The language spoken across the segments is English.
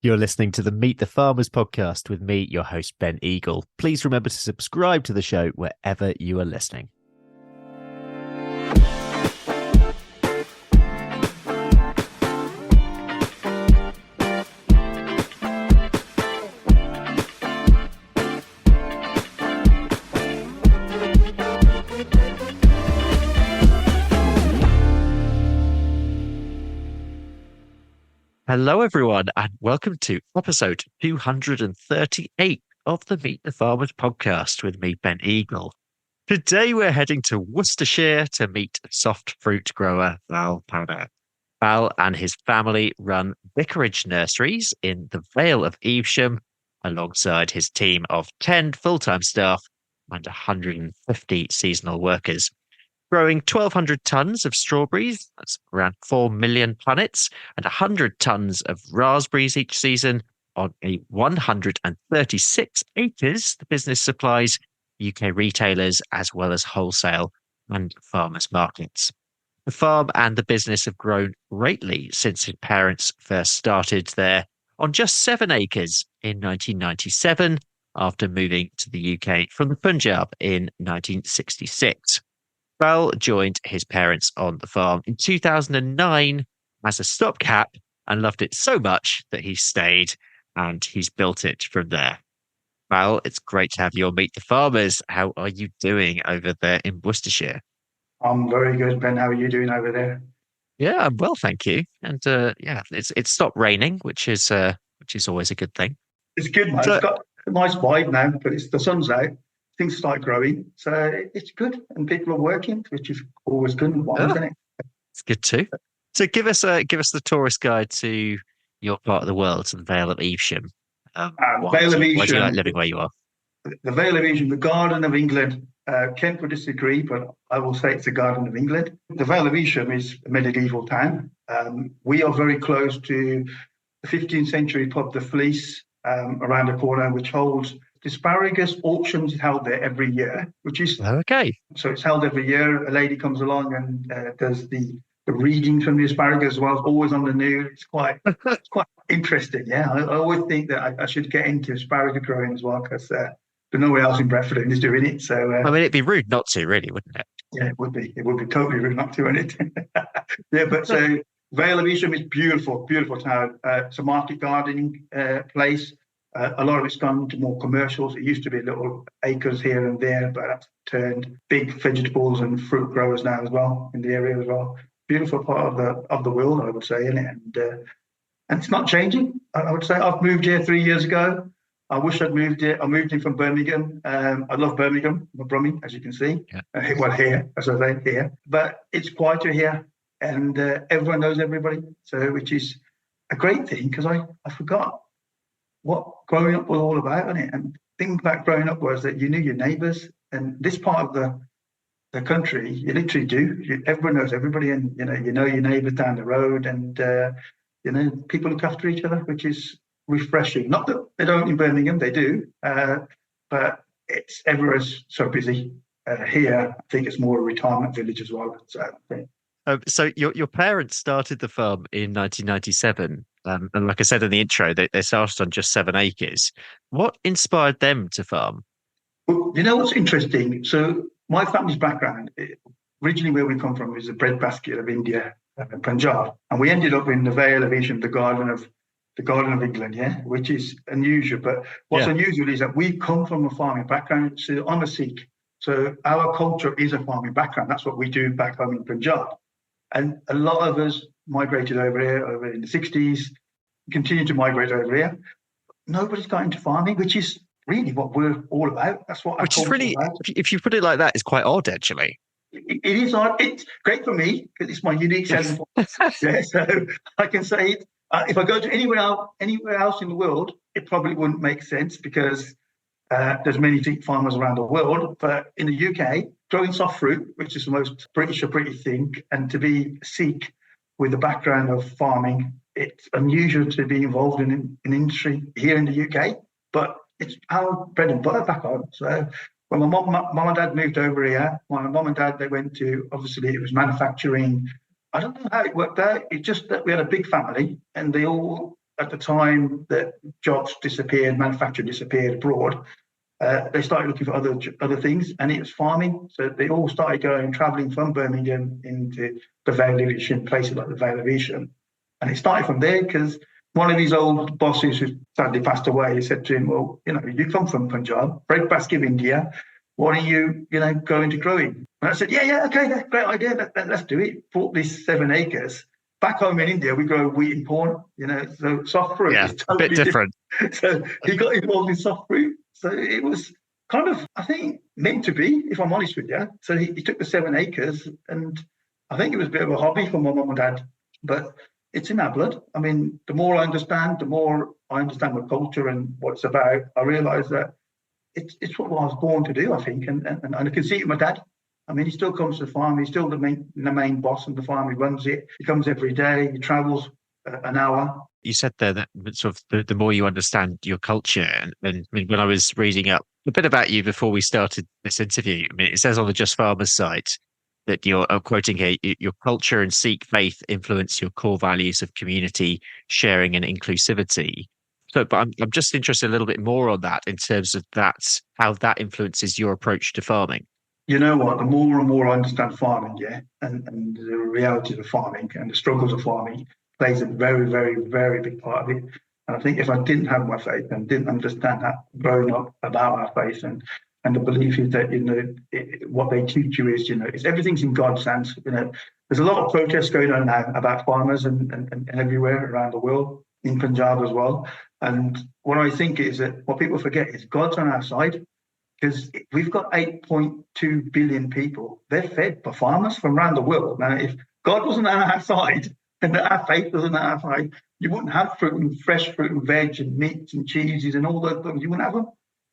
You're listening to the Meet the Farmers podcast with me, your host, Ben Eagle. Please remember to subscribe to the show wherever you are listening. Hello, everyone, and welcome to episode 238 of the Meet the Farmers podcast with me, Ben Eagle. Today, we're heading to Worcestershire to meet soft fruit grower Bal Padda. Bal and his family run Vicarage Nurseries in the Vale of Evesham, alongside his team of 10 full-time staff and 150 seasonal workers. Growing 1,200 tonnes of strawberries, that's around 4 million punnets, and 100 tonnes of raspberries each season on a 136 acres. The business supplies UK retailers as well as wholesale and farmers markets. The farm and the business have grown greatly since his parents first started there on just 7 acres in 1997 after moving to the UK from the Punjab in 1966. Bal joined his parents on the farm in 2009 as a stopgap and loved it so much that he stayed and he's built it from there. Bal, it's great to have you on Meet the Farmers. How are you doing over there in Worcestershire? I'm very good, Ben. How are you doing over there? Yeah, I'm well, thank you. And it's stopped raining, which is always a good thing. It's good, man. It's got a nice vibe now, but the sun's out. Things start growing, so it's good, and people are working, which is always good, isn't it? It's good too. So give us the tourist guide to your part of the world, to the Vale of Evesham. Vale of Evesham. Why do you like living where you are? The Vale of Evesham, the Garden of England. Kent would disagree, but I will say it's the Garden of England. The Vale of Evesham is a medieval town. We are very close to the 15th century pub, the Fleece, around the corner, which holds asparagus auctions held there every year, which is okay. So it's held every year. A lady comes along and does the reading from the asparagus as well. It's always on the news. It's quite interesting. Yeah, I always think that I should get into asparagus growing as well, because there's nowhere else in Bradford is doing it. So I mean, it'd be rude not to, really, wouldn't it? Yeah, it would be. It would be totally rude not to, wouldn't it? Yeah, but so Vale of Evesham is beautiful, beautiful town. It's a market gardening place. A lot of it's gone to more commercials. It used to be little acres here and there, but that's turned big vegetables and fruit growers now as well in the area as well. Beautiful part of the world, I would say, isn't it? And it's not changing. I would say I've moved here 3 years ago. I wish I'd moved here. I moved in from Birmingham. I love Birmingham. I'm a Brummie, as you can see. Yeah. Well, here, as I say, here. But it's quieter here, and everyone knows everybody. So, which is a great thing, because I forgot what growing up was all about, isn't it? And the thing about growing up was that you knew your neighbours, and this part of the country, you literally do. Everyone knows everybody, and you know your neighbours down the road, and people look after each other, which is refreshing. Not that they don't in Birmingham, they do, but everywhere's so busy. Here, I think it's more a retirement village as well. So your parents started the farm in 1997. And like I said in the intro, they started on just 7 acres. What inspired them to farm? Well, you know what's interesting? So my family's background, originally where we come from, is the breadbasket of India, Punjab. And we ended up in the Vale of Evesham, the Garden of England, yeah, which is unusual. But what's unusual is that we come from a farming background. So I'm a Sikh. So our culture is a farming background. That's what we do back home in Punjab. And a lot of us migrated over here over in the 60s, continue to migrate over here. Nobody's got into farming, which is really what we're all about. That's what which is really, if you put it like that, it's quite odd, actually. It is odd. It's great for me because it's my unique selling point. Yeah, so I can say it. If I go to anywhere else in the world, it probably wouldn't make sense, because there's many Sikh farmers around the world. But in the UK, growing soft fruit, which is the most British or pretty thing, and to be Sikh with a background of farming, it's unusual to be involved in an industry here in the UK, but it's our bread and butter back home. So when my mom and dad moved over here, my mom and dad, they went to, obviously it was manufacturing. I don't know how it worked out. It's just that we had a big family and they all at the time that jobs disappeared, manufacturing disappeared abroad, they started looking for other things, and it was farming. So they all started traveling from Birmingham into the Vale of Evesham, places like the Vale of Evesham. And it started from there because one of his old bosses, who sadly passed away, he said to him, well, you come from Punjab, breadbasket of India. Why don't you, go into growing? And I said, yeah, okay, that's a great idea. Let's do it. Bought these 7 acres. Back home in India, we grow wheat and corn, so soft fruit is totally a bit different. So he got involved in soft fruit. So it was kind of, I think, meant to be, if I'm honest with you. So he took the 7 acres, and I think it was a bit of a hobby for my mum and dad, but it's in our blood. I mean, the more I understand my culture and what it's about, I realise that it's what I was born to do, I think, and I can see it with my dad. I mean, he still comes to the farm. He's still the main boss of the farm. He runs it. He comes every day. He travels an hour. You said there that sort of the more you understand your culture, and when I was reading up a bit about you before we started this interview, I mean, it says on the Just Farmers site that you're quoting here, your culture and Sikh faith influence your core values of community, sharing, and inclusivity. So, but I'm just interested a little bit more on that in terms of how that influences your approach to farming. You know what? The more and more I understand farming, and the realities of farming and the struggles of farming plays a very, very, very big part of it. And I think if I didn't have my faith and didn't understand that growing up about our faith and the belief is that what they teach you is everything's in God's hands. There's a lot of protests going on now about farmers and everywhere around the world, in Punjab as well. And what I think is that what people forget is God's on our side. Because we've got 8.2 billion people. They're fed by farmers from around the world. Now, if God wasn't on our side and our faith wasn't on our side, you wouldn't have fresh fruit and veg and meats and cheeses and all those things. You wouldn't have them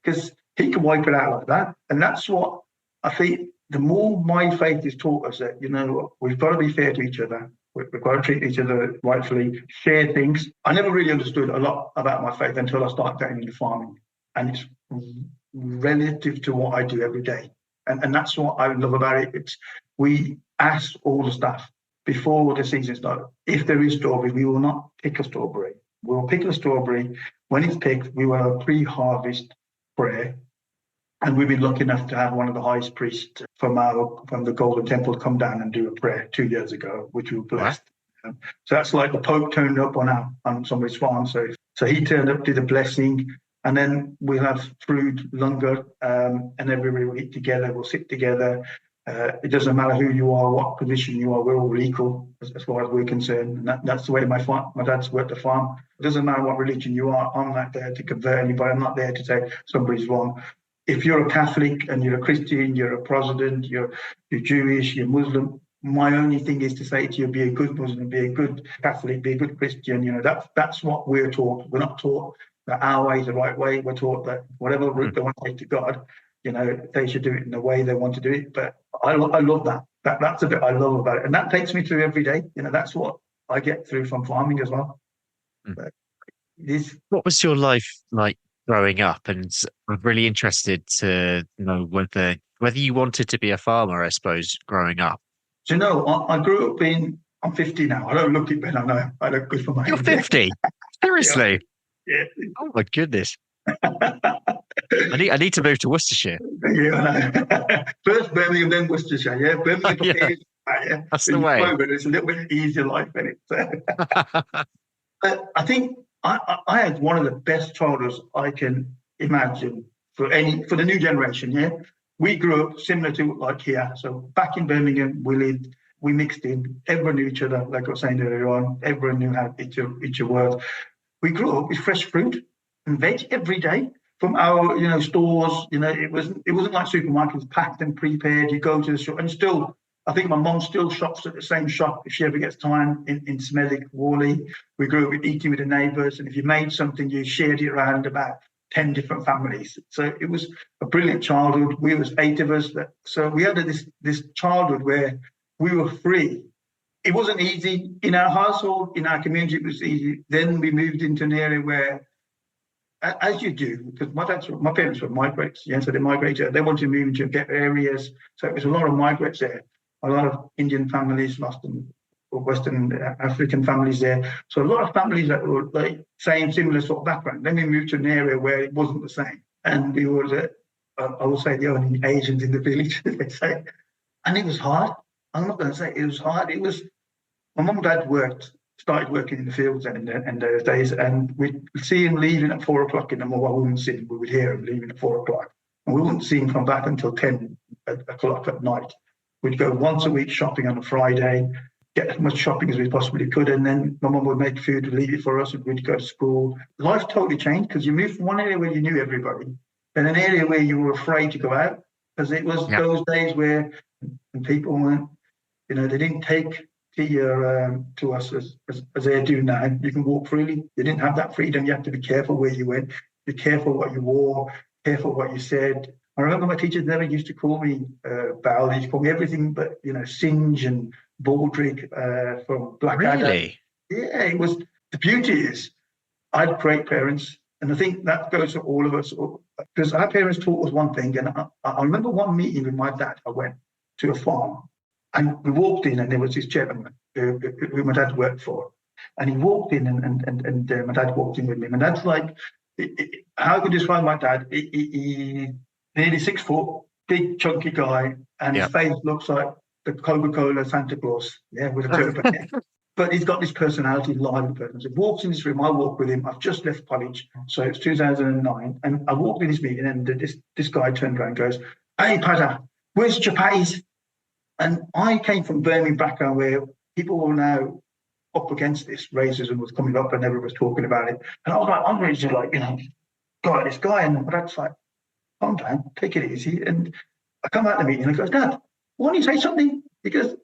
because he can wipe it out like that. And that's what I think the more my faith is taught us that, we've got to be fair to each other. We've got to treat each other rightfully, share things. I never really understood a lot about my faith until I started getting into farming. And it's relative to what I do every day. And that's what I love about it. We ask all the staff before the season starts, if there is strawberry, we will not pick a strawberry. We'll pick a strawberry. When it's picked, we will have a pre-harvest prayer. And we've been lucky enough to have one of the highest priests from the Golden Temple come down and do a prayer 2 years ago, which we were blessed. Right. So that's like the Pope turned up on somebody's farm. So he turned up, did a blessing. And then we'll have food, langar, and everybody will eat together. We'll sit together. It doesn't matter who you are, what position you are. We're all equal as far as we're concerned. And that's the way my dad's worked the farm. It doesn't matter what religion you are. I'm not there to convert anybody. I'm not there to say somebody's wrong. If you're a Catholic and you're a Christian, you're a Protestant, you're Jewish, you're Muslim, my only thing is to say to you, be a good Muslim, be a good Catholic, be a good Christian. That's what we're taught. We're not taught that our way is the right way. We're taught that whatever route they want to take to God, they should do it in the way they want to do it. But I love that. That's a bit I love about it. And that takes me through every day. That's what I get through from farming as well. But what was your life like growing up? And I'm really interested to know whether you wanted to be a farmer, I suppose, growing up. Do I grew up I'm 50 now. I don't look it, but I know I look good for my age. You're 50? Seriously? Yeah. Oh my goodness. I need to move to Worcestershire. Yeah, I know. First Birmingham, then Worcestershire. Yeah, Birmingham. Yeah. That's the way. It's a little bit easier life, isn't it? But I think I had one of the best childhoods I can imagine for the new generation. Yeah, we grew up similar to like here. So back in Birmingham, we mixed in. Everyone knew each other, like I was saying earlier on. Everyone knew how each other. We grew up with fresh fruit and veg every day from our, stores. It wasn't like supermarkets packed and prepared. You go to the shop, and still, I think my mum still shops at the same shop if she ever gets time in Smethwick, Worley. We grew up eating with the neighbours, and if you made something, you shared it around about 10 different families. So it was a brilliant childhood. We was 8 of us, so we had this childhood where we were free. It wasn't easy in our household, in our community. It was easy. Then we moved into an area where, as you do, because my parents were migrants. So they migrated. They wanted to move into get areas. So it was a lot of migrants there. A lot of Indian families lost them. Western African families there. So a lot of families that were like same similar sort of background. Then we moved to an area where it wasn't the same, and we were, I will say, the only Asians in the village. They say, and it was hard. I'm not going to say it was hard. It was. My mum and dad started working in the fields in those days, and we'd see him leaving at 4 o'clock in the morning. Well, we wouldn't see him, we would hear him leaving at 4 o'clock, and we wouldn't see him come back until 10 o'clock at night. We'd go once a week shopping on a Friday, get as much shopping as we possibly could, and then my mum would make food and leave it for us, and we'd go to school. Life totally changed because you moved from one area where you knew everybody, then an area where you were afraid to go out, because it was those days where people weren't, they didn't take to us as they do now. You can walk freely. You didn't have that freedom. You had to be careful where you went, be careful what you wore, careful what you said. I remember my teachers never used to call me Bal. They used to call me everything but, Singe and Baldrick from Blackadder. Really? Yeah, it was. The beauty is I had great parents, and I think that goes to all of us, because our parents taught us one thing. And I remember one meeting with my dad. I went to a farm, and we walked in, and there was this gentleman who my dad worked for. And he walked in, and my dad walked in with me. And that's like, how could you describe my dad? He nearly 6 foot, big, chunky guy, and his face looks like the Coca-Cola Santa Claus, with a turban. But he's got this personality, lively person. So he walks in this room, I walk with him. I've just left college, so it's 2009. And I walked in this meeting, and this guy turned around and goes, "Hey, Padda, where's Chapatties?" And I came from Birmingham background where people were now up against this. Racism was coming up and everyone was talking about it. And I was like, I'm ready to guy, this guy. And my dad's like, calm down, take it easy. And I come out of the meeting and he goes, "Dad, why don't you say something?" Because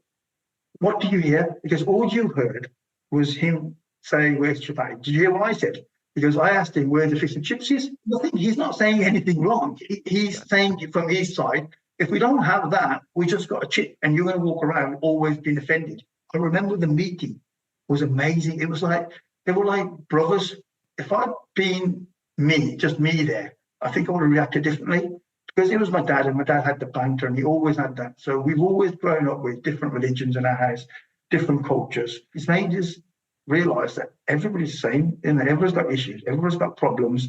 what do you hear? Because all you heard was him say, "Where's Chapati?" Did you hear what I said? Because I asked him where the fish and chips is. Nothing. He's not saying anything wrong. He's saying it from his side. If we don't have that, we just got a chip, and you're going to walk around always being offended. I remember the meeting was amazing. It was like, they were like brothers. If I'd been me, just me there, I think I would have reacted differently, because it was my dad, and my dad had the banter, and he always had that. So we've always grown up with different religions in our house, different cultures. It's made us realise that everybody's the same. Everyone's got issues, everyone's got problems.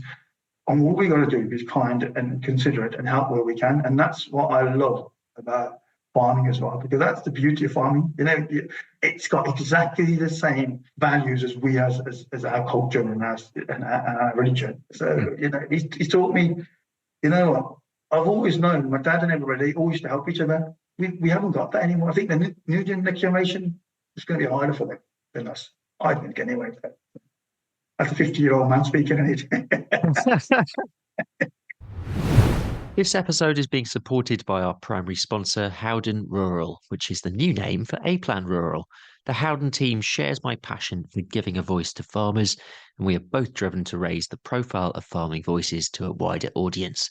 And what we got to do is kind and considerate and help where we can. And that's what I love about farming as well, because that's the beauty of farming. It's got exactly the same values as we as our culture and our religion. So, he's taught me, what, I've always known my dad and everybody, they always used to help each other. We haven't got that anymore. I think the next generation is going to be harder for them than us. I think, anyway. That's a 50-year-old man speaking, isn't it? This episode is being supported by our primary sponsor, Howden Rural, which is the new name for A-Plan Rural. The Howden team shares my passion for giving a voice to farmers, and we are both driven to raise the profile of farming voices to a wider audience.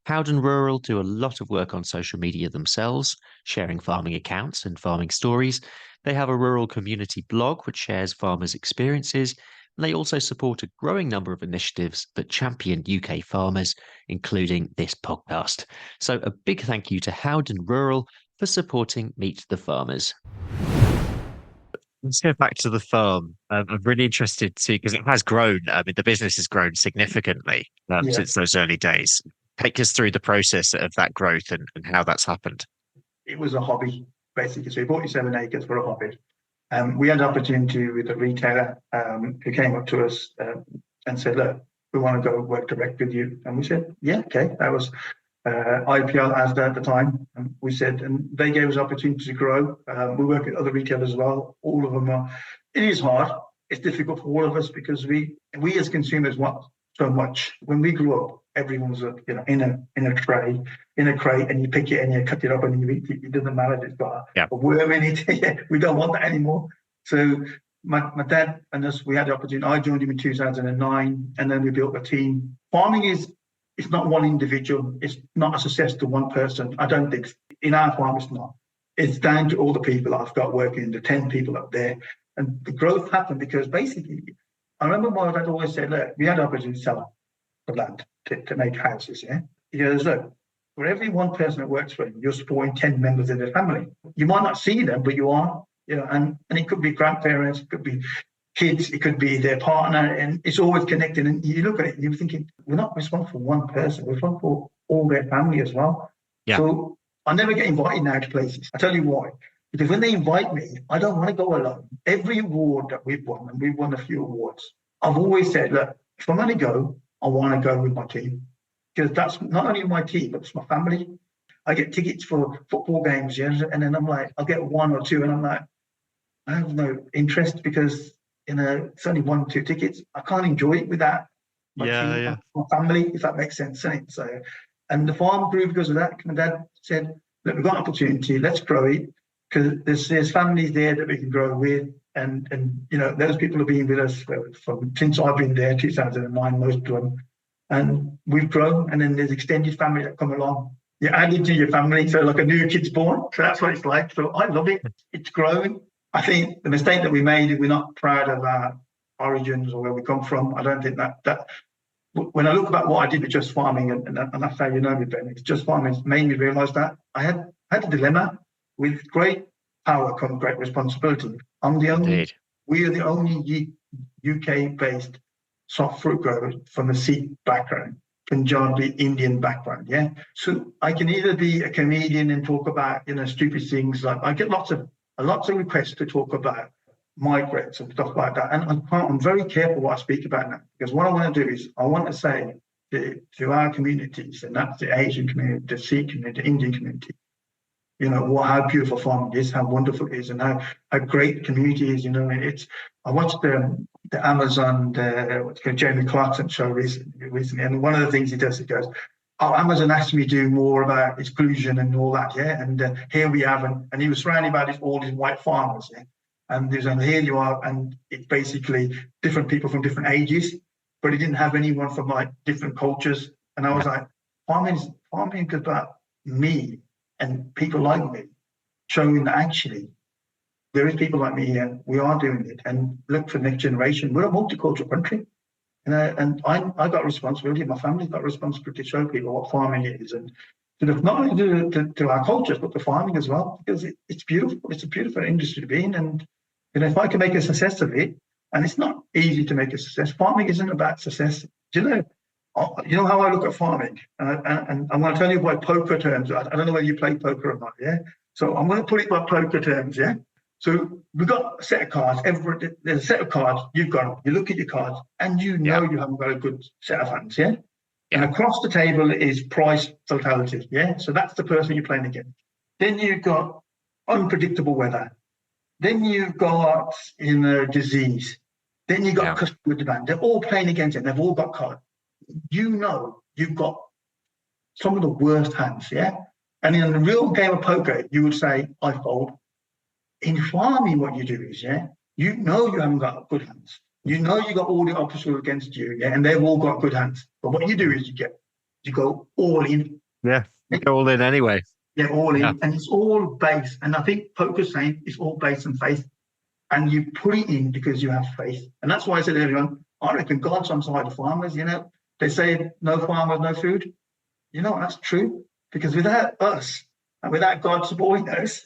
Howden Rural do a lot of work on social media themselves, sharing farming accounts and farming stories. They have a rural community blog which shares farmers' experiences. They also support a growing number of initiatives that champion UK farmers, including this podcast. So a big thank you to Howden Rural for supporting Meet the Farmers. Let's go back to the farm. I'm really interested to, because it has grown. I mean, the business has grown significantly since those early days. Take us through the process of that growth and how that's happened. It was a hobby, basically. So we bought 7 acres for a hobby. We had an opportunity with a retailer who came up to us and said, "Look, we want to go work direct with you." And we said, "Yeah, okay." That was IPL Asda at the time. And we said, and they gave us opportunity to grow. We work with other retailers as well. All of them are. It is hard. It's difficult for all of us because we as consumers want so much. When we grew up, everyone was in a tray, in a crate, and you pick it and you cut it up and you eat it. It doesn't matter if it's got a worm in it. We don't want that anymore. So my dad and us, we had the opportunity. I joined him in 2009, and then we built a team. Farming it's not one individual. It's not a success to one person. I don't think in our farm it's not. It's down to all the people I've got working, the 10 people up there. And the growth happened because basically, I remember my dad always said, "Look, we had the opportunity to sell the land to make houses." Yeah, he goes, "Look, for every one person that works for him, you're supporting 10 members of their family. You might not see them, but you are." and it could be grandparents, it could be kids, it could be their partner, and it's always connected. And you look at it and you're thinking, we're not responsible for one person, we're responsible for all their family as well. Yeah. So I never get invited now to places. I tell you why. Because when they invite me, I don't want to go alone. Every award that we've won, and we've won a few awards, I've always said, look, if I'm going to go, I want to go with my team. Because that's not only my team, but it's my family. I get tickets for football games, and then I'm like, I'll get one or two, and I'm like, I have no interest because, it's only 1 or 2 tickets. I can't enjoy it without my team, my family, if that makes sense. So, and the farm grew because of that. My dad said, look, we've got an opportunity, let's grow it, because there's families there that we can grow with. And those people have been with us from since I've been there, 2009, most of them. And we've grown, and then there's extended family that come along. You're added to your family, so like a new kid's born. So that's what it's like. So I love it. It's growing. I think the mistake that we made is we're not proud of our origins or where we come from. I don't think that when I look about what I did with Just Farming, and that's how you know me, Ben, it's Just Farming made me realise that I had a dilemma. With great power comes great responsibility. We are the only UK-based soft fruit growers from a Sikh background, Punjabi Indian background. Yeah, so I can either be a comedian and talk about stupid things. Like I get lots of requests to talk about migrants and stuff like that, and I'm very careful what I speak about now, because what I want to do is I want to say to our communities, and that's the Asian community, the Sikh community, the Indian community, how beautiful farming is, how wonderful it is, and how great community is. I watched the Amazon, Jeremy Clarkson show recently, and one of the things he does, he goes, "Oh, Amazon asked me to do more about exclusion and all that, yeah." And here we have, and he was surrounded by all these white farmers, yeah. And there's here you are, and it's basically different people from different ages, but he didn't have anyone from like different cultures. And I was like, farming is about me and people like me, showing that actually there is people like me here. We are doing it, and look for the next generation. We're a multicultural country. And I got responsibility, my family's got responsibility to show people what farming is, and not only to our cultures, but to farming as well, because it's beautiful. It's a beautiful industry to be in. And if I can make a success of it, and it's not easy to make a success, farming isn't about success. Do you know how I look at farming? And I'm going to tell you by poker terms. I don't know whether you play poker or not, yeah? So I'm going to put it by poker terms, yeah? So we've got a set of cards. There's a set of cards. You've got them. You look at your cards, and you haven't got a good set of hands, yeah? And across the table is price totality, yeah? So that's the person you're playing against. Then you've got unpredictable weather. Then you've got disease. Then you've got customer demand. They're all playing against it, and they've all got cards. You've got some of the worst hands, yeah? And in a real game of poker, you would say, I fold. In farming, what you do is, you haven't got good hands. You got all the opposites against you, yeah, and they've all got good hands. But what you do is you go all in. Yeah, you go all in anyway. Yeah, all in, and it's all based. And I think poker's saying it's all based on faith, and you put it in because you have faith. And that's why I said earlier on, I reckon God's on side of farmers. They say no farmers, no food. That's true, because without us and without God supporting us,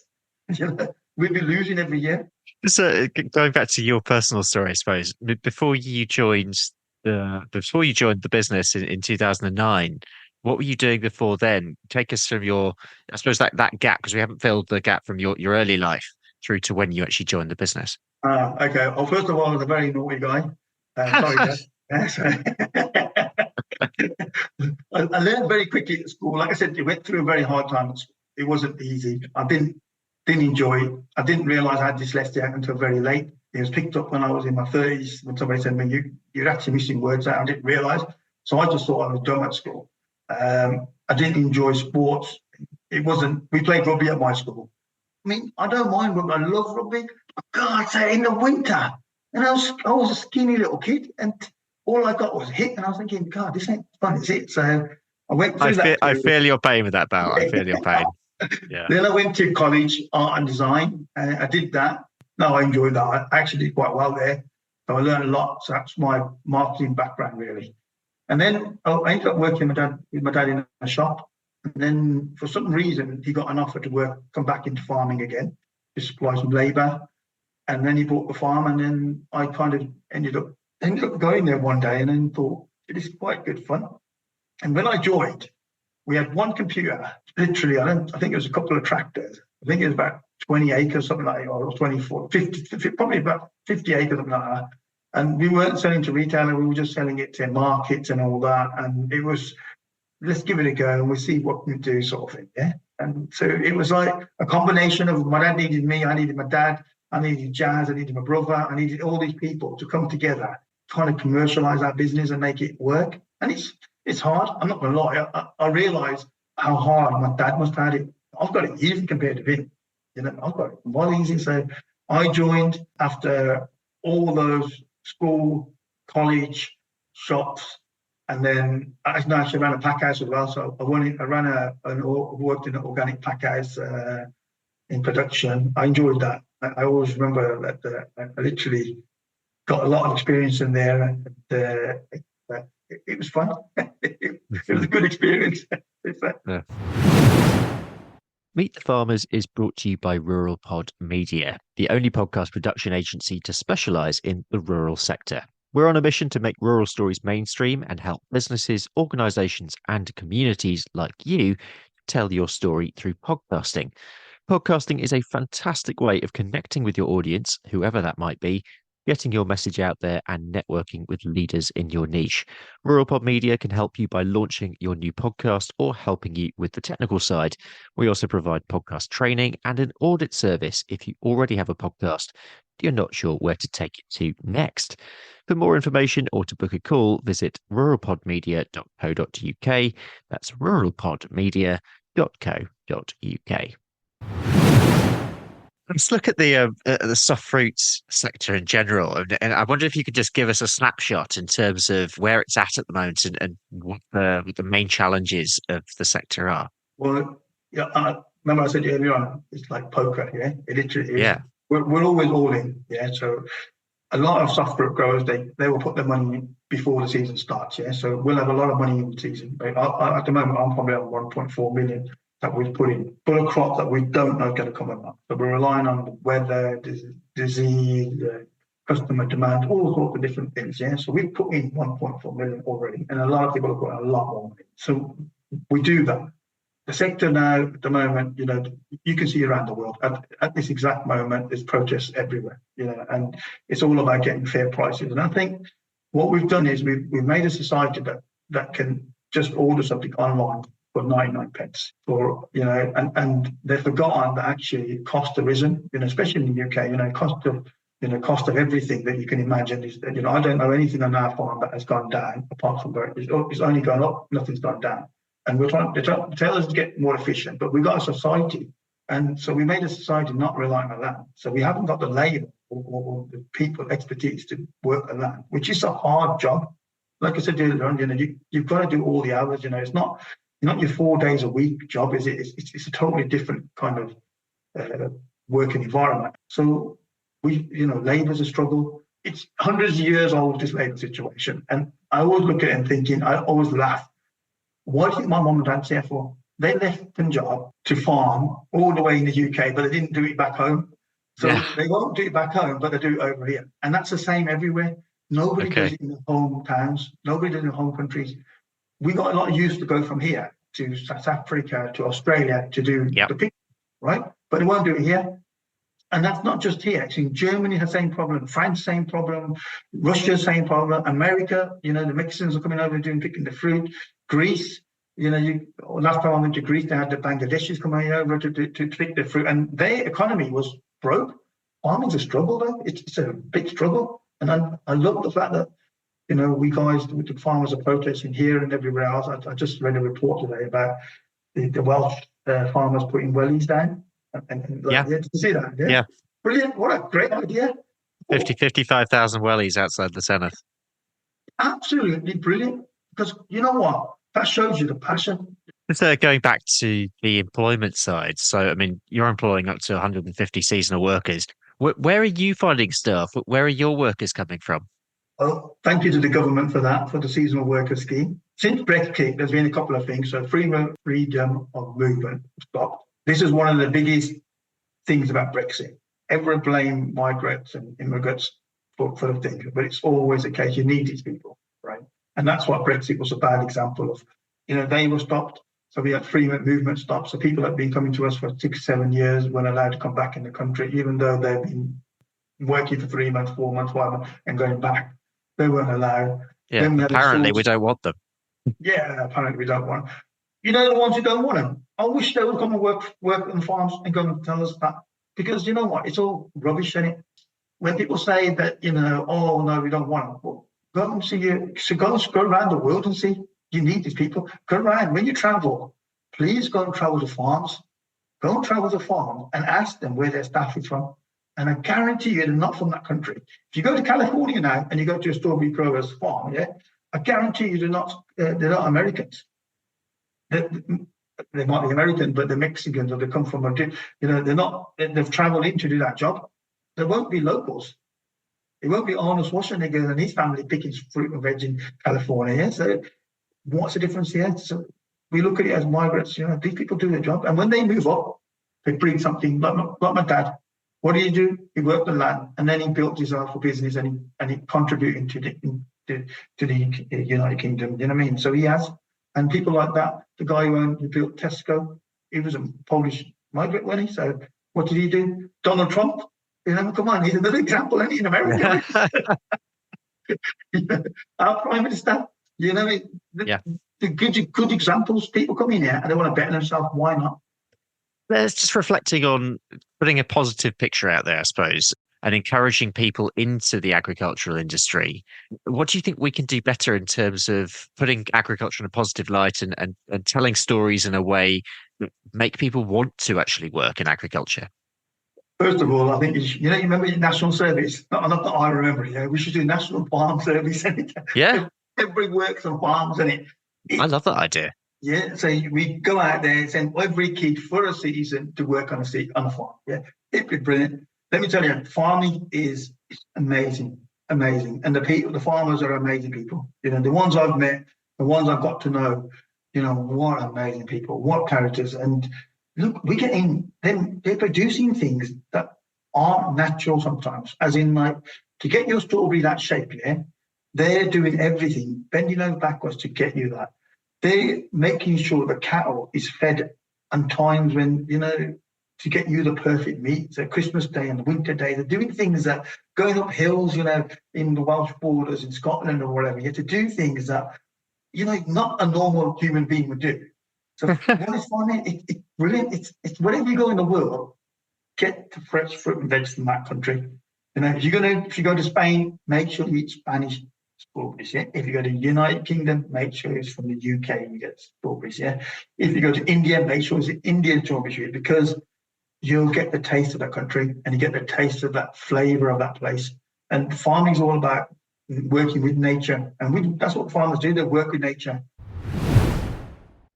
we'd be losing every year. So going back to your personal story, I suppose, before you joined the business in 2009, what were you doing before then? Take us from I suppose that gap, because we haven't filled the gap from your early life through to when you actually joined the business. Okay. Well, first of all, I was a very naughty guy. Sorry, I learned very quickly at school. Like I said, it went through a very hard time at school. It wasn't easy. I didn't enjoy it. I didn't realise I had dyslexia until very late. It was picked up when I was in my 30s, when somebody said to me, you're actually missing words out. I didn't realise. So I just thought I was dumb at school. I didn't enjoy sports. We played rugby at my school. I mean, I don't mind rugby. I love rugby. But God, say in the winter. And I was a skinny little kid, and all I got was hit. And I was thinking, God, this ain't fun, is it? So I went through that. I feel your pain with that, Bal. I feel your pain. Yeah. Then I went to college, art and design. I did that. No, I enjoyed that. I actually did quite well there. So I learned a lot. So that's my marketing background, really. And then I ended up working with my dad in a shop. And then for some reason, he got an offer to come back into farming again, to supply some labour. And then he bought the farm, and then I kind of ended up going there one day, and then thought it is quite good fun. And when I joined, we had one computer, literally. I think it was a couple of tractors. I think it was about 20 acres, something like that, or 24, 50, probably about 50 acres, something like that. And we weren't selling to retailer, we were just selling it to markets and all that. And it was, let's give it a go and we'll see what we do, sort of thing. Yeah. And so it was like a combination of my dad needed me, I needed my dad, I needed Jazz, I needed my brother, I needed all these people to come together, trying to commercialize our business and make it work. And it's hard. I'm not going to lie. I realize how hard my dad must have had it. I've got it easy compared to him. I've got it well easy. So I joined after all those school, college, shops, and then I actually ran a pack house as well. So I worked in an organic pack house in production. I enjoyed that. I always remember that I literally got a lot of experience in there, and it was fun. It was a good experience. Yeah. Meet the Farmers is brought to you by RuralPod Media, the only podcast production agency to specialise in the rural sector. We're on a mission to make rural stories mainstream and help businesses, organisations and communities like you tell your story through podcasting. Podcasting is a fantastic way of connecting with your audience, whoever that might be, getting your message out there and networking with leaders in your niche. RuralPod Media can help you by launching your new podcast or helping you with the technical side. We also provide podcast training and an audit service if you already have a podcast, you're not sure where to take it to next. For more information or to book a call, visit ruralpodmedia.co.uk. That's ruralpodmedia.co.uk. Let's look at the soft fruits sector in general, and I wonder if you could just give us a snapshot in terms of where it's at the moment and what the main challenges of the sector are. Well, yeah, remember I said earlier on, it's like poker, yeah. It literally is. Yeah. We're always all in, yeah. So a lot of soft fruit growers, they will put their money in before the season starts, yeah. So we'll have a lot of money in the season. At the moment, I'm probably on 1.4 million that we've put in, but a crop that we don't know is going to come about. So we're relying on the weather, disease, customer demand, all sorts of different things, yeah. So we've put in 1.4 million already, and a lot of people have got a lot more money. So we do that. The sector now, at the moment, you can see around the world, at this exact moment, there's protests everywhere, and it's all about getting fair prices. And I think what we've done is we've made a society that can just order something online for 99 pence, and they've forgotten that actually costs have risen, especially in the UK, cost of everything that you can imagine is, I don't know anything on our farm that has gone down apart from where it's only gone up, nothing's gone down. And they're trying to tell us to get more efficient, but we've got a society. And so we made a society not relying on land. So we haven't got the labour or the people expertise to work the land, which is a hard job. Like I said earlier on, you've got to do all the hours. It's not your 4 days a week job, is it? It's a totally different kind of working environment. So labour's a struggle. It's hundreds of years old, this labour situation. And I always look at it and thinking, I always laugh. What do you think my mum and dad's here for? They left Punjab to farm all the way in the UK, but they didn't do it back home. So They won't do it back home, but they do it over here. And that's the same everywhere. Nobody does it in the hometowns. Nobody does it in home countries. We got a lot of youth to go from here to South Africa, to Australia to do the people, right? But they won't do it here. And that's not just here. It's in Germany, has the same problem. France, same problem. Russia, same problem. America, the Mexicans are coming over and picking the fruit. Greece, last time I went to Greece, they had the Bangladeshis coming over to pick the fruit, and their economy was broke. Farming's a struggle, though. It's a big struggle. And I love the fact that, we guys, the farmers are protesting here and everywhere else. I just read a report today about the Welsh farmers putting wellies down. Did you see that? Yeah. Brilliant. What a great idea. 55,000 wellies outside the Senate. Absolutely brilliant. Because you know what? That shows you the passion. So going back to the employment side, so, you're employing up to 150 seasonal workers. Where are you finding staff? Where are your workers coming from? Well, thank you to the government for that, for the seasonal worker scheme. Since Brexit, there's been a couple of things. So freedom of movement stopped. This is one of the biggest things about Brexit. ever blame migrants and immigrants for the thing, but it's always the case. You need these people, right? And that's what Brexit was a bad example of. They were stopped. So we had free movement stopped. So people that had been coming to us for 6, 7 years weren't allowed to come back in the country, even though they've been working for 3 months, 4 months, 5 months, and going back. They weren't allowed. Yeah, apparently we don't want them. Yeah, apparently we don't want them. The ones who don't want them. I wish they would come and work on farms and go and tell us that. Because you know what? It's all rubbish, isn't it? When people say that, oh, no, we don't want them. Well, go and see go around the world and see. You need these people. Go around. When you travel, please go and travel to farms. Go and travel to farms and ask them where their staff is from. And I guarantee you they're not from that country. If you go to California now and you go to a strawberry grower's farm, I guarantee you they're not Americans. They might be American, but they're Mexicans, or they come from they're not. They've travelled in to do that job. There won't be locals. It won't be Arnold Schwarzenegger and his family picking fruit and veg in California. So what's the difference here? So we look at it as migrants. These people do their job, and when they move up, they bring something. Like my dad. What did he do? He worked the land, and then he built his own business, and he contributed to the United Kingdom. You know what I mean? So he has, and people like that. The guy who built Tesco, he was a Polish migrant, wasn't he? So what did he do? Donald Trump. Come on, he's another example, isn't he, in America? Our Prime Minister. The good examples. People come in here and they want to better themselves. Why not? There's just reflecting on putting a positive picture out there, I suppose, and encouraging people into the agricultural industry. What do you think we can do better in terms of putting agriculture in a positive light and telling stories in a way that make people want to actually work in agriculture? First of all, I think you remember National Service. Not that I remember it. We should do National Farm Service. Yeah, everybody works on farms, and I love that idea. Yeah, so we go out there and send every kid for a season to work on a farm. Yeah, it'd be brilliant. Let me tell you, farming is amazing, and the farmers are amazing people. The ones I've met, the ones I've got to know. What amazing people, what characters, and look, we're getting them. They're producing things that aren't natural sometimes, as in like to get your strawberry that shape. Yeah, they're doing everything, bending over backwards to get you that. They're making sure the cattle is fed on times when, to get you the perfect meat. So Christmas Day and Winter Day, they're doing things that going up hills, in the Welsh borders in Scotland or whatever, you have to do things that, not a normal human being would do. So what is farming? It's brilliant. It's wherever you go in the world, get the fresh fruit and veg from that country. If you go to Spain, make sure you eat Spanish strawberries. Yeah. If you go to the United Kingdom, make sure it's from the UK. You get strawberries. Yeah. If you go to India, make sure it's Indian strawberries, because you'll get the taste of that country and you get the taste of that flavour of that place. And farming is all about working with nature, and that's what farmers do. They work with nature.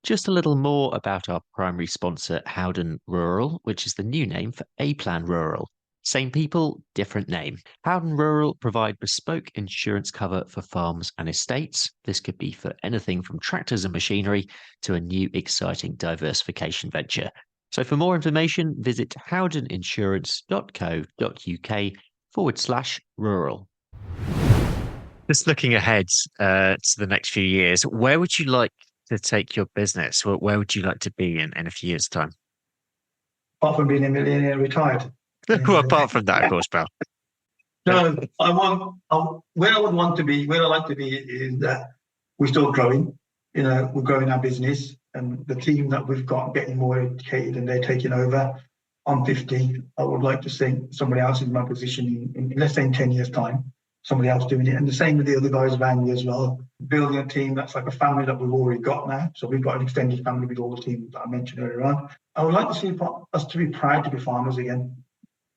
Just a little more about our primary sponsor, Howden Rural, which is the new name for A-Plan Rural. Same people, different name. Howden Rural provide bespoke insurance cover for farms and estates. This could be for anything from tractors and machinery to a new exciting diversification venture. So for more information, visit howdeninsurance.co.uk/rural. Just looking ahead to the next few years, where would you like to take your business? Where would you like to be in a few years' time? Apart from being a millionaire retired. Well, apart from that, of course, Bal. No, where I would like to be is that we're still growing. We're growing our business, and the team that we've got getting more educated, and they're taking over. I'm 50. I would like to see somebody else in my position in let's say in 10 years' time. Somebody else doing it, and the same with the other guys around me as well. Building a team that's like a family that we've already got now. So we've got an extended family with all the teams that I mentioned earlier on. I would like to see us to be proud to be farmers again.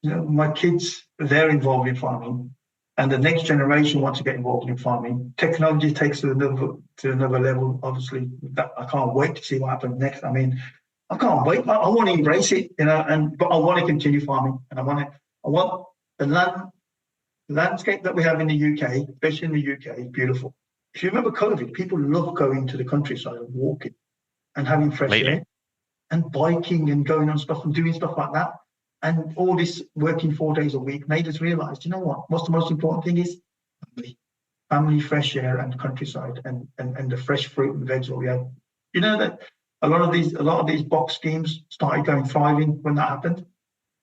My kids, they're involved in farming, and the next generation wants to get involved in farming. Technology takes to another level. Obviously, I can't wait to see what happens next. I mean, I can't wait. I want to embrace it, but I want to continue farming, and I want the landscape that we have in the UK, especially in the UK, is beautiful. If you remember COVID, people love going to the countryside and walking and having fresh air and biking and going on stuff and doing stuff like that. And all this working 4 days a week made us realise, you know what's the most important thing is? Family, fresh air and countryside and the fresh fruit and veg that we have. You know that a lot of these box schemes started going thriving when that happened.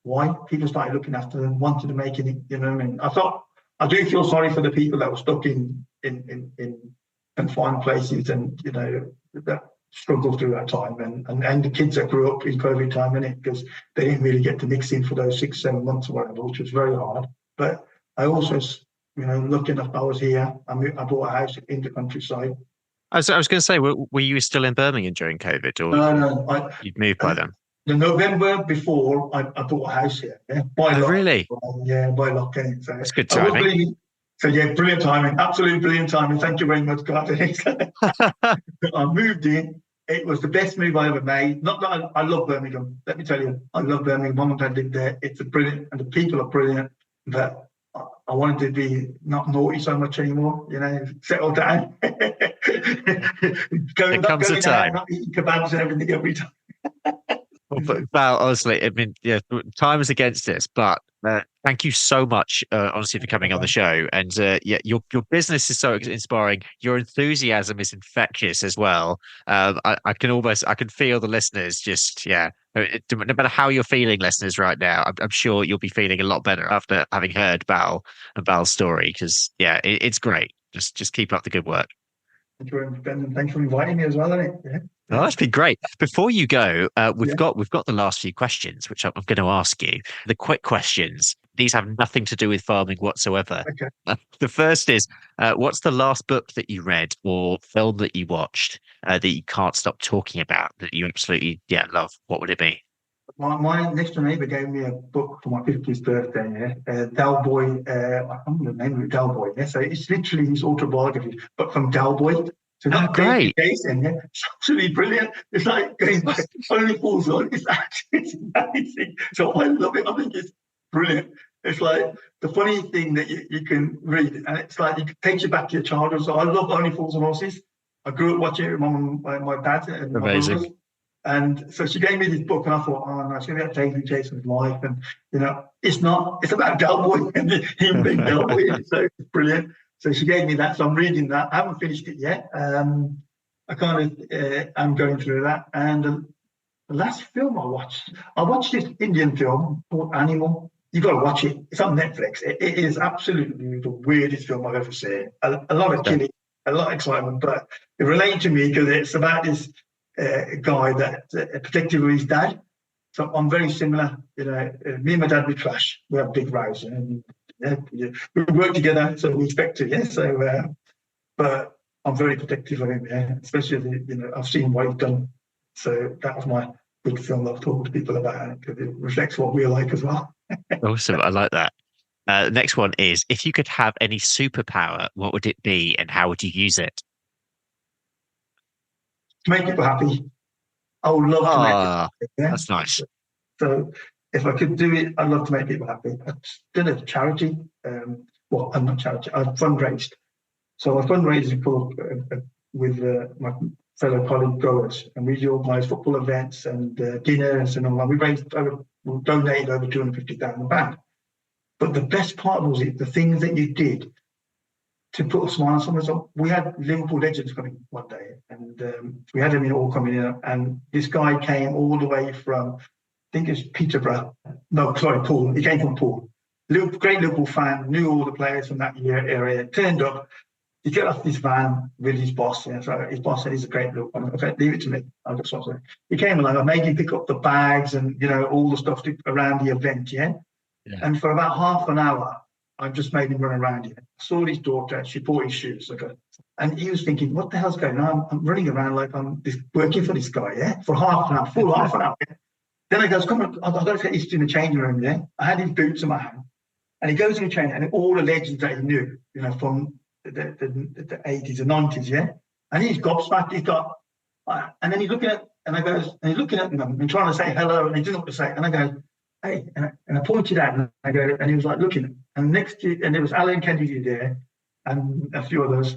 Why? People started looking after them, wanted to make it, you know what I mean? I do feel sorry for the people that were stuck in confined places and, you know, that struggled through that time and the kids that grew up in COVID time, innit? Because they didn't really get to mix in for those 6-7 months or whatever, which was very hard. But I also, you know, looking up, I was here, I bought a house in the countryside. I was going to say, were you still in Birmingham during COVID, or No, you'd moved by then? The November before, I bought a house here. Yeah, by luck. Really? Yeah, by luck. So that's good timing. So yeah, brilliant timing. Absolutely brilliant timing. Thank you very much, God. I moved in. It was the best move I ever made. Not that I love Birmingham. Let me tell you, I love Birmingham. Mum and Dad lived there. It's brilliant, and the people are brilliant. But I wanted to be not naughty so much anymore. You know, settle down. There comes a time. Not eating kebabs and everything every time. Val, honestly, I mean, yeah, time is against us, but thank you so much, honestly, for coming on the show. And yeah, your business is so inspiring. Your enthusiasm is infectious as well. I can feel the listeners just, yeah. No matter how you're feeling, listeners, right now, I'm sure you'll be feeling a lot better after having heard Bal and Bal's story. Because yeah, it's great. Just keep up the good work. Thank you, Ben. Thanks for inviting me as well, isn't it? Yeah. Oh, that's been great. Before you go, we've got the last few questions, which I'm going to ask you. The quick questions. These have nothing to do with farming whatsoever. Okay. The first is, what's the last book that you read or film that you watched that you can't stop talking about that you absolutely love? What would it be? My next door neighbour gave me a book for my 50th birthday. Yeah, Del Boy. I can't remember the name of it. Del Boy. Yeah, so it's literally his autobiography, but from Del Boy. So not great. Jason, yeah. It's absolutely brilliant. It's like going back, Only Fools on. It's amazing. So I love it. I think it's brilliant. It's like the funny thing that you can read, and it's like it takes you back to your childhood. So I love Only Fools and Horses. I grew up watching it with my dad and my brothers. And so she gave me this book, and I thought, oh no, it's going to be about Jason's life, and you know, it's not. It's about Del Boy and him being Del Boy. So it's brilliant. So she gave me that, so I'm reading that. I haven't finished it yet. I kind of am going through that. And the last film I watched this Indian film called Animal. You've got to watch it. It's on Netflix. It is absolutely the weirdest film I've ever seen. A lot of killing, a lot of excitement, but it related to me because it's about this guy that protected his dad. So I'm very similar. You know, me and my dad, we clash. We have big rows. And, we work together, so we expect to. Yeah. So, but I'm very protective of him. Yeah, especially I've seen what he's done. So that was my big film that I've talked to people about because it reflects what we're like as well. Awesome, I like that. The next one is: if you could have any superpower, what would it be, and how would you use it? To make people happy. I would love to make people happy. Yeah? That's nice. So if I could do it, I'd love to make people happy. I've done a charity. Well, I'm not charity. I've fundraised. So I fundraised with my fellow college goers, and we organised football events and dinners and all that. We donated over £250,000. But the best part was the things that you did to put a smile on someone. So we had Liverpool legends coming one day, and we had them all coming in, and this guy came all the way from, I think it's Peterborough. No, sorry, Poole. He came from Poole. Great Liverpool fan, knew all the players from that area, turned up. He got off this van with his boss. Yeah, so his boss said, he's a great Liverpool fan. Okay, leave it to me. I'll just sort of, he came along, I made him pick up the bags and, all the stuff around the event, yeah? And for about half an hour, I just made him run around here. I saw his daughter, she bought his shoes. Okay. And he was thinking, what the hell's going on? I'm running around like I'm working for this guy, yeah? For half an hour, full half an hour. Yeah? Then I goes, come on, I've got to take this to the changing room, yeah? I had his boots in my hand. And he goes in the change, and all the legends that he knew, from the 80s and 90s, yeah? And he's gobsmacked, he's got, and then he's looking at, and I goes, and he's looking at them and trying to say hello, and he doesn't know what to say. And I go, hey, and I pointed out, and I go, and he was like looking, and and there was Alan Kennedy there, and a few others,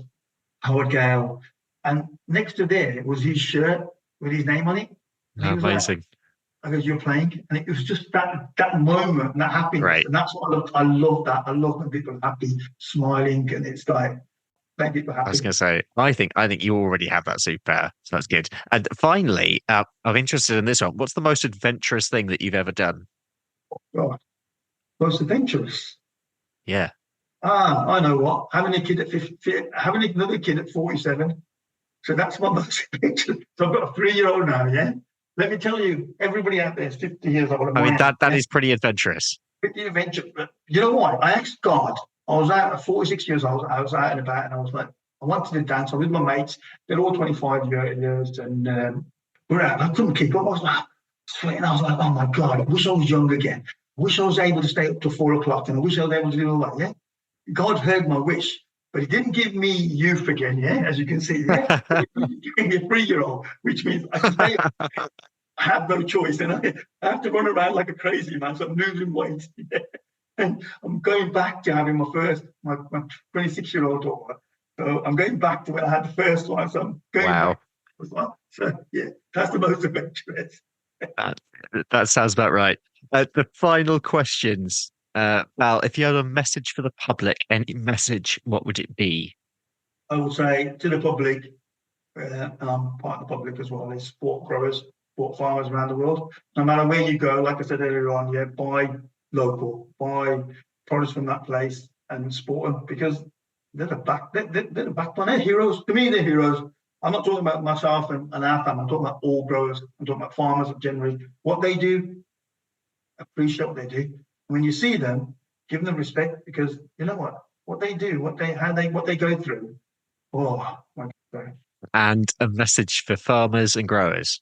Howard Gale, and next to there was his shirt with his name on it. Amazing. I go, you're playing, and it was just that moment, and that happiness, Right. and that's what I love. I love that. I love when people are happy, smiling, and it's like make people I was happy. going to say, I think you already have that superpower, so that's good. And finally, I'm interested in this one. What's the most adventurous thing that you've ever done? Right, most adventurous. Yeah. I know what. Having a kid at 50, having another kid at 47. So that's my most adventurous. So I've got a 3-year-old now. Yeah. Let me tell you, everybody out there is 50 years old at I mean, my age. that Yeah? is pretty adventurous. 50 adventure. But you know what? I asked God. I was out at 46 years old. I was out and about, and I was like, I wanted to dance. I was with my mates. They're all 25 years, and we're out. I couldn't keep up. I was like sweating. I was like, oh my God, I wish I was young again. I wish I was able to stay up till 4 o'clock, and I wish I was able to do all that. Yeah. God heard my wish, but He didn't give me youth again. Yeah, as you can see. Yeah, He gave me a 3-year-old, which means I can stay up. I have no choice, and I have to run around like a crazy man. So I'm losing weight, yeah. And I'm going back to having my 26-year-old daughter. So I'm going back to when I had the first one. So I'm going back Wow. as well. So yeah, that's the most adventurous. That, that sounds about right. The final questions. Val, if you had a message for the public, any message, what would it be? I will say to the public, and I'm part of the public as well, is sport growers, sport farmers around the world. No matter where you go, like I said earlier on, yeah, buy local, buy products from that place and support them because they're the backbone. They're heroes. To me, they're heroes. I'm not talking about myself and our family. I'm talking about all growers. I'm talking about farmers generally. What they do, appreciate what they do. When you see them, give them respect because you know what they do, what they go through. Oh my God. And a message for farmers and growers.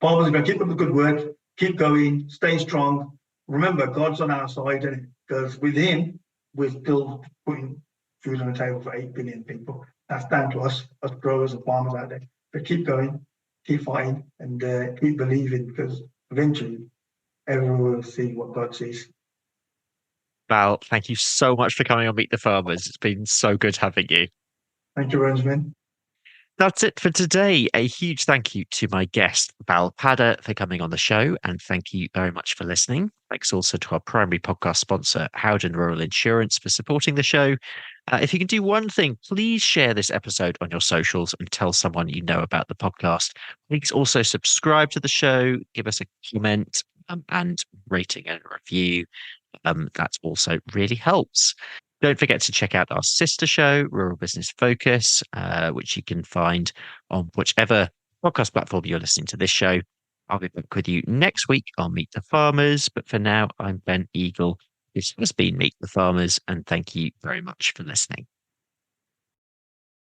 Farmers are going to keep up the good work, keep going, stay strong. Remember, God's on our side, and because with Him, we're still putting food on the table for 8 billion people. That's down to us growers and farmers out there. But keep going, keep fighting, and keep believing because eventually everyone will see what God sees. Val, thank you so much for coming on Meet the Farmers. It's been so good having you. Thank you, Rosman. That's it for today. A huge thank you to my guest, Bal Padda, for coming on the show. And thank you very much for listening. Thanks also to our primary podcast sponsor, Howden Rural Insurance, for supporting the show. If you can do one thing, please share this episode on your socials and tell someone you know about the podcast. Please also subscribe to the show, give us a comment and rating and review. That also really helps. Don't forget to check out our sister show, Rural Business Focus, which you can find on whichever podcast platform you're listening to this show. I'll be back with you next week on Meet the Farmers. But for now, I'm Ben Eagle. This has been Meet the Farmers, and thank you very much for listening.